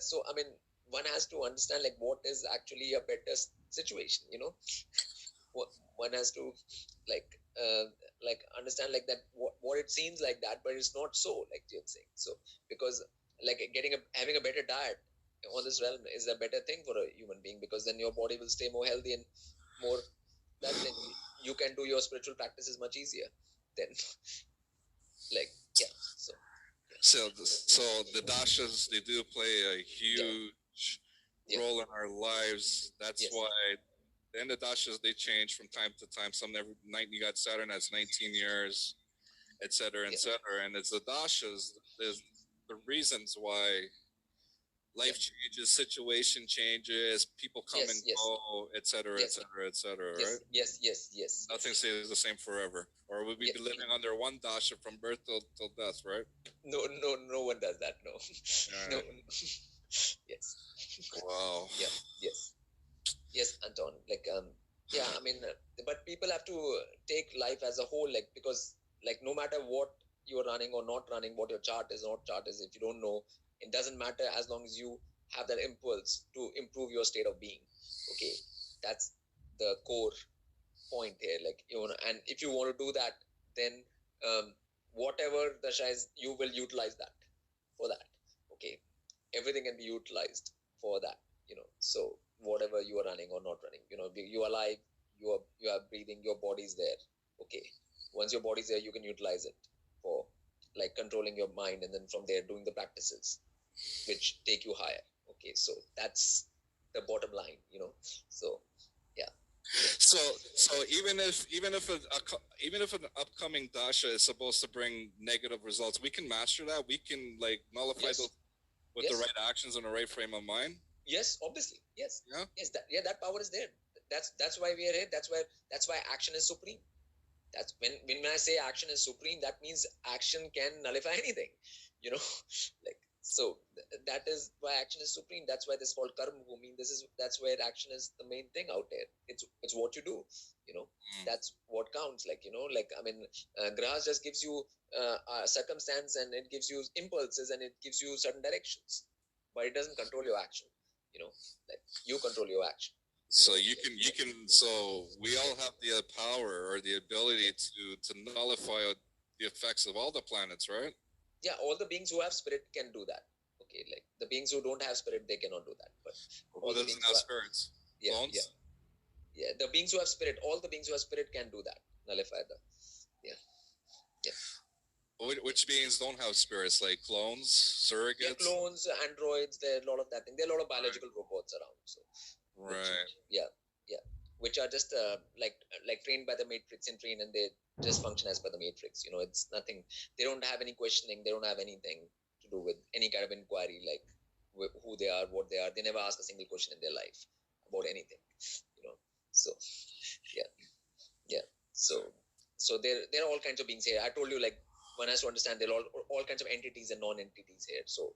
So I mean, one has to understand like what is actually a better situation, one has to like understand like that what it seems like that, but it's not so, like you're saying. So because like having a better diet on this realm is a better thing for a human being, because then your body will stay more healthy and more that then you can do your spiritual practices much easier then like so the dashas, they do play a huge role in our lives. That's why then the dashas, they change from time to time. Some never you got Saturn that's 19 years, etc., etc. And it's the dashas, there's the reasons why life changes, situation changes, people come and go, etc., etc., etc. Right? Yes. Nothing stays the same forever, or would we be living under one dasha from birth till death, right? No one does that. No. No. Yes. Wow. Yes, Anton. Like I mean, but people have to take life as a whole, like, because like no matter what you're running or not running, what your chart is or not chart is, if you don't know, it doesn't matter as long as you have that impulse to improve your state of being. Okay, that's the core point here. Like, and if you want to do that, then whatever the is, you will utilize that for that. Okay, everything can be utilized for that. So whatever you are running or not running, you are alive, you are breathing, your body's there. Okay, once your body's there, you can utilize it for like controlling your mind, and then from there doing the practices which take you higher. Okay, so that's the bottom line. So yeah. So even if an upcoming dasha is supposed to bring negative results, we can master that. We can like nullify those with the right actions and the right frame of mind. Yes, obviously. Yes. Yeah. Yes. That power is there. That's why we are here. That's why action is supreme. That's when I say action is supreme, that means action can nullify anything. Like, so that is why action is supreme. That's why this is called karma bhumi. That's where action is the main thing out there. It's what you do. That's what counts. Like, like I mean, grahas just gives you a circumstance, and it gives you impulses, and it gives you certain directions, but it doesn't control your action. Like you control your action. So you can. So we all have the power or the ability to nullify the effects of all the planets, right? Yeah, all the beings who have spirit can do that. Okay, like the beings who don't have spirit, they cannot do that. But who doesn't have spirits? Clones? Yeah. The beings who have spirit, all the beings who have spirit can do that. Nullify the. Which beings don't have spirits, like clones, surrogates? Yeah, clones, androids. There are a lot of that thing. There are a lot of biological robots around. So. Right. Which are just like trained by the matrix and trained, and they just function as per the matrix. It's nothing. They don't have any questioning. They don't have anything to do with any kind of inquiry, like who they are, what they are. They never ask a single question in their life about anything. So yeah. So there are all kinds of beings here. I told you, like, one has to understand there are all kinds of entities and non-entities here. So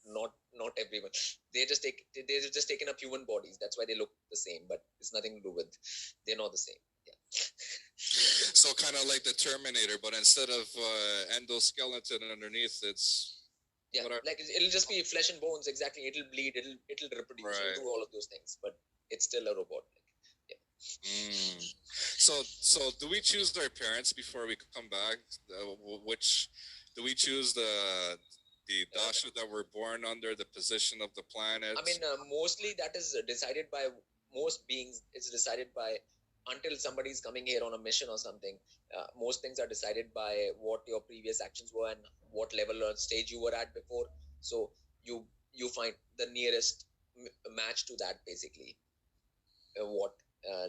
not everyone. They're just taking up human bodies. That's why they look the same, but it's nothing to do with. They're not the same. Yeah. So kind of like the Terminator, but instead of endoskeleton underneath, it's like it'll just be flesh and bones. Exactly. It'll bleed. It'll reproduce. Right. It'll do all of those things, but it's still a robot. So do we choose our parents before we come back? Which do we choose the dasha that we're born under, the position of the planet? I mean, mostly that is decided by most beings. It's decided by, until somebody's coming here on a mission or something. Most things are decided by what your previous actions were and what level or stage you were at before. So you find the nearest match to that, basically. What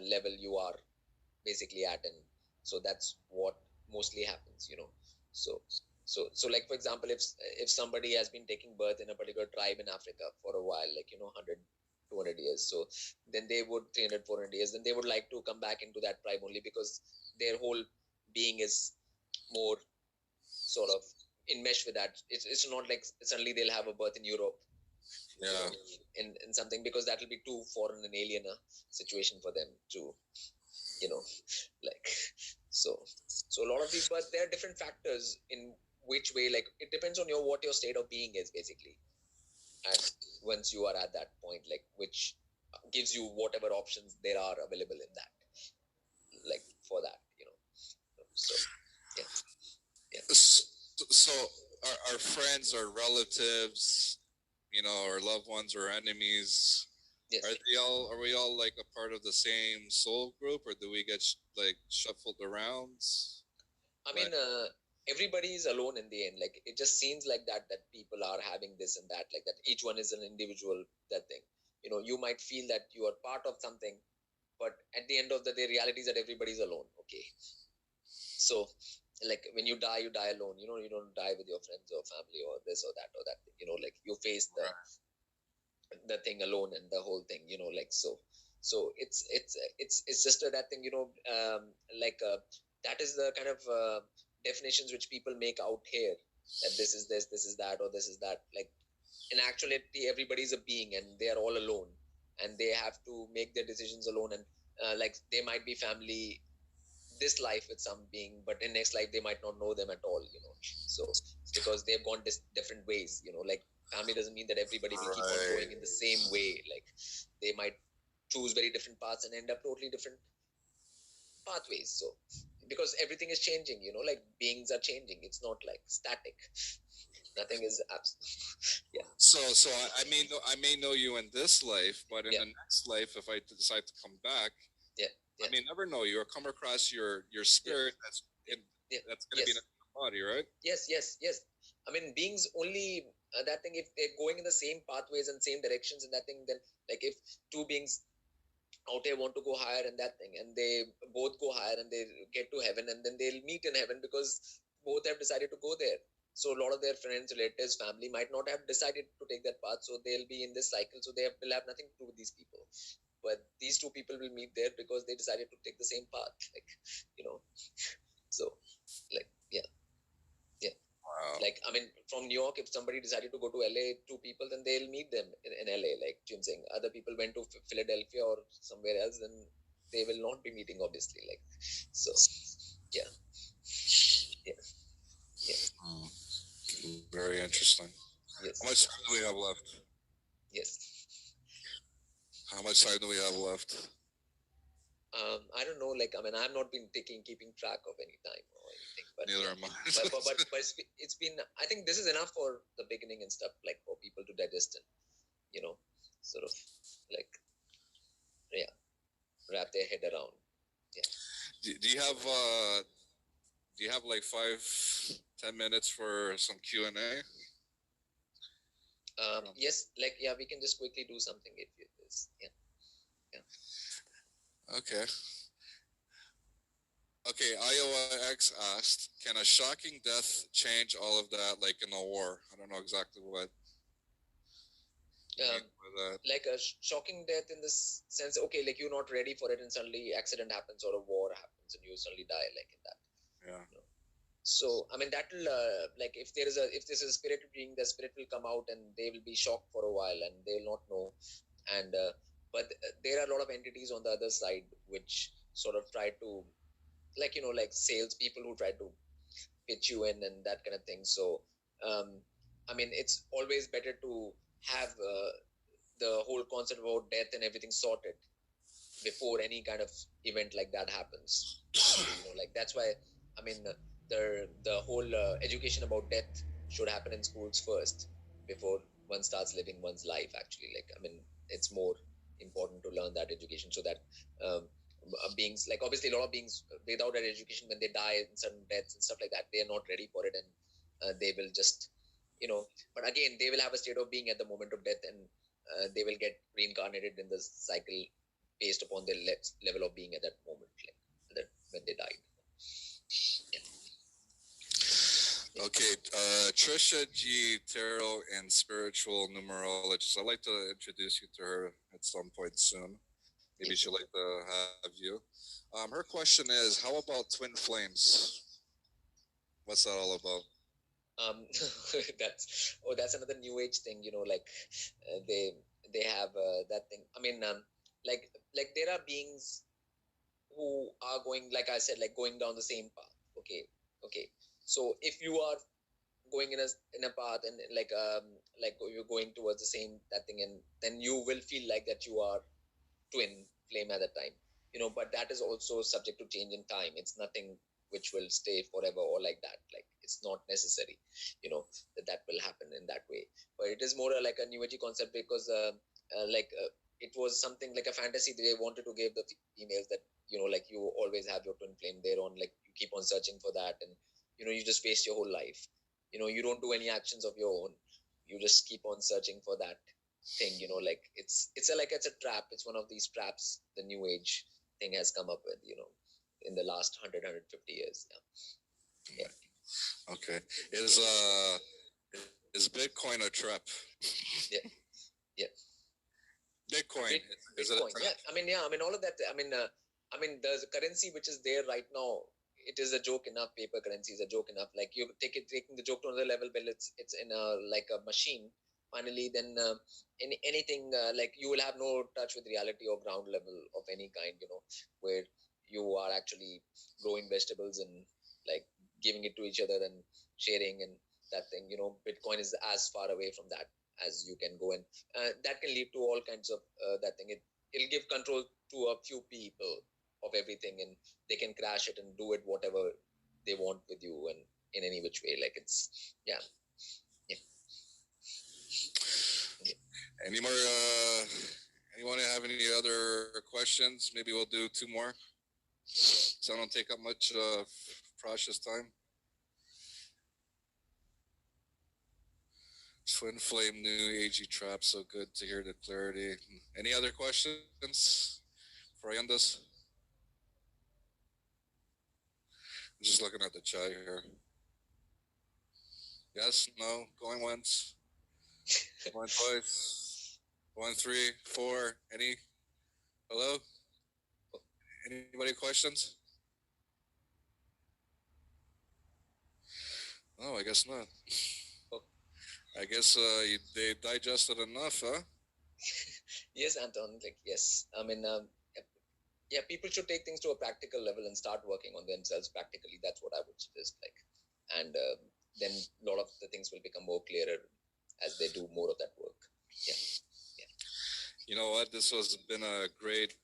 level you are basically at, and so that's what mostly happens. So like, for example, if somebody has been taking birth in a particular tribe in Africa for a while, like 100 200 years, so then they would 300 400 years, then they would like to come back into that tribe only because their whole being is more sort of enmeshed with that. It's not like suddenly they'll have a birth in Europe, in something, because that will be too foreign and alien a situation for them to, like, so a lot of these, but there are different factors in which way, like, it depends on what your state of being is, basically, at once you are at that point, like, which gives you whatever options there are available in that, like, for that, so so our friends, our relatives, our loved ones or enemies, yes. Are we all like a part of the same soul group, or do we get like shuffled around? I mean, everybody is alone in the end. Like, it just seems like that people are having this and that, like that each one is an individual, that thing. You might feel that you are part of something, but at the end of the day, reality is that everybody's alone. Okay. So, like, when you die alone. You don't die with your friends or family or this or that or that thing. Like, you face the thing alone and the whole thing. Like, so it's just that thing. Like, that is the kind of definitions which people make out here, that this is that, or this is that. Like, in actuality, everybody's a being and they are all alone, and they have to make their decisions alone. And like, they might be family this life with some being, but in next life they might not know them at all. So because they've gone different ways. Like, family doesn't mean that everybody will keep on going in the same way. Like, they might choose very different paths and end up totally different pathways. So because everything is changing, like, beings are changing. It's not like static. Nothing is yeah. So I may know you in this life, but in the next life, if I decide to come back, I may never know you or come across your spirit that's going to be in a body, right? Yes. I mean, beings only that thing, if they're going in the same pathways and same directions and that thing, then, like, if two beings out here want to go higher and that thing, and they both go higher and they get to heaven, and then they'll meet in heaven because both have decided to go there. So a lot of their friends, relatives, family might not have decided to take that path, so they'll be in this cycle. So will have nothing to do with these people, but these two people will meet there because they decided to take the same path. Like, so, like, Wow. Like, I mean, from New York, if somebody decided to go to LA, two people, then they'll meet them in LA. Like Jim saying, other people went to Philadelphia or somewhere else, then they will not be meeting, obviously. Like, so, yeah. Very interesting. Yes. How much time do we have left? Yes. How much time do we have left? I don't know. Like, I mean, I've not been keeping track of any time or anything. But neither am I. but it's been. I think this is enough for the beginning and stuff, like, for people to digest and sort of like wrap their head around. Yeah. Do you have like 5-10 minutes for some Q&A? Yes. Like, we can just quickly do something if it is. Yeah. Okay. Okay, Iowa X asked, can a shocking death change all of that, like in a war? I don't know exactly what you mean by that. Like a shocking death in this sense, okay, like, you're not ready for it and suddenly accident happens or a war happens and you suddenly die, like in that. Yeah. So, I mean, that will, like, if this is a spirit being, the spirit will come out and they will be shocked for a while and they will not know. And, but there are a lot of entities on the other side which sort of try to, like, like sales people who try to pitch you in and that kind of thing. So, I mean, it's always better to have the whole concept about death and everything sorted before any kind of event like that happens. Like, that's why, I mean, the whole education about death should happen in schools first before one starts living one's life, actually. Like, I mean, it's more important to learn that education so that beings, like, obviously a lot of beings without that education, when they die in sudden deaths and stuff like that, they are not ready for it, and they will just but again, they will have a state of being at the moment of death, and they will get reincarnated in the cycle based upon their level of being at that moment, like that when they died. Okay, Trisha G. Tarot and Spiritual Numerologist. I'd like to introduce you to her at some point soon. Maybe she'd like to have you. Her question is, how about twin flames? What's that all about? That's another new age thing, like they have that thing. I mean, like there are beings who are going, like I said, like going down the same path. Okay. So if you are going in a path and like you're going towards the same that thing, and then you will feel like that you are twin flame at that time, but that is also subject to change in time. It's nothing which will stay forever or like that. Like it's not necessary, that will happen in that way. But it is more like a new age concept because it was something like a fantasy they wanted to give the females that, like you always have your twin flame there on, like you keep on searching for that, and you just waste your whole life. You don't do any actions of your own. You just keep on searching for that thing, like it's a trap. It's one of these traps the new age thing has come up with, in the last 150 years. Yeah. Okay. Is Bitcoin a trap? Yeah. Bitcoin. Is it a trap? Yeah. All of that. The currency which is there right now, it is a joke enough. Paper currency is a joke enough. Like you taking the joke to another level, but it's in a machine. Finally, then anything like you will have no touch with reality or ground level of any kind. Where you are actually growing vegetables and like giving it to each other and sharing and that thing. Bitcoin is as far away from that as you can go, and that can lead to all kinds of that thing. It'll give control to a few people of everything, and they can crash it and do it whatever they want with you and in any which way. Like it's Any more? Anyone have any other questions? Maybe we'll do two more, so I don't take up much Prash's time. Twin flame, new agey trap. So good to hear the clarity. Any other questions before I end this? I'm just looking at the chat here. Yes, no, going once, going twice, going 3, 4. Any? Hello? Anybody questions? Oh, I guess not. I guess they digested enough, huh? Yes, Anton. Like yes, people should take things to a practical level and start working on themselves practically. That's what I would suggest. Like, and then a lot of the things will become more clearer as they do more of that work. Yeah. You know what? This has been a great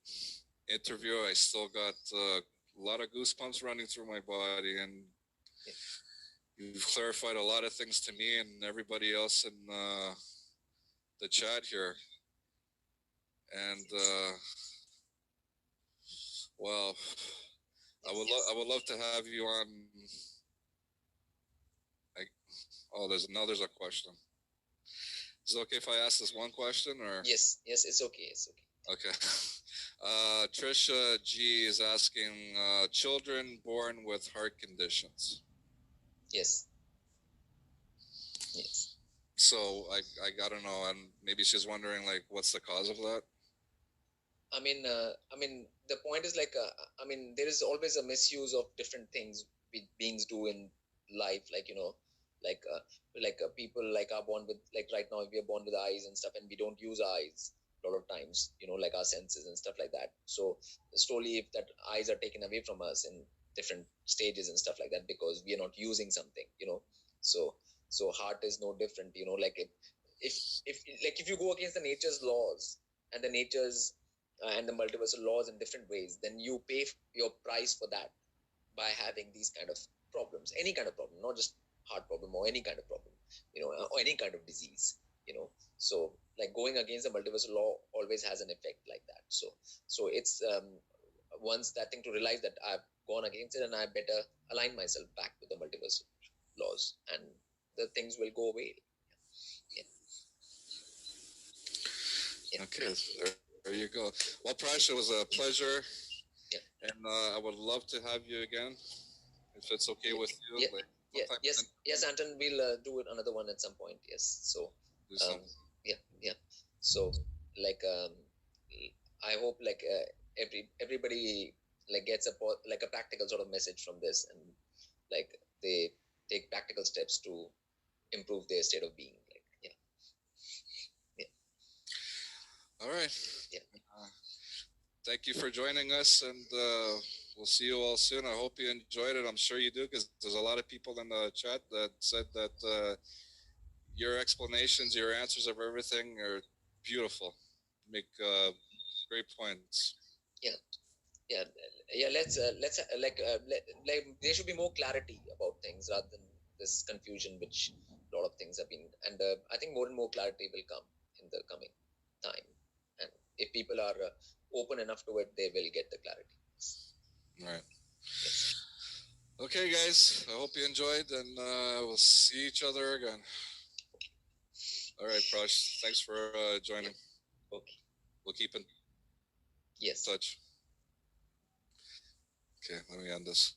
interview. I still got a lot of goosebumps running through my body, and you've clarified a lot of things to me and everybody else in the chat here. And well, I would love to have you on. There's a question. Is it okay if I ask this one question, or? Yes, it's okay. Okay. Trisha G is asking, children born with heart conditions. Yes. So I gotta know, and maybe she's wondering like, what's the cause of that? The point is like, there is always a misuse of different things beings do in life, like people like are born with, like right now we are born with eyes and stuff, and we don't use eyes a lot of times, like our senses and stuff like that. So slowly, if that eyes are taken away from us in different stages and stuff like that, because we are not using something, so heart is no different, like if you go against the nature's laws and the nature's and the multiversal laws in different ways, then you pay your price for that by having these kind of problems, any kind of problem, not just heart problem or any kind of problem, or any kind of disease, so like going against the multiversal law always has an effect like that. So it's once that thing to realize that I've gone against it and I better align myself back with the multiversal laws, and the things will go away. Okay, there you go. Well, Prash, it was a pleasure, and I would love to have you again, if it's okay with you. Yes, Anton, we'll do it another one at some point. Yes, so so like I hope like everybody like gets a practical sort of message from this, and like they take practical steps to improve their state of being. All right. Thank you for joining us, and we'll see you all soon. I hope you enjoyed it. I'm sure you do, because there's a lot of people in the chat that said that your explanations, your answers of everything are beautiful. Make great points. Yeah. Let's there should be more clarity about things rather than this confusion, which a lot of things have been. And I think more and more clarity will come in the coming time. And if people are open enough to it, they will get the clarity. Right. Yes. Okay, guys. I hope you enjoyed, and we'll see each other again. All right, Prash. Thanks for joining. Okay. We'll keep in Yes. touch. Okay, let me end this.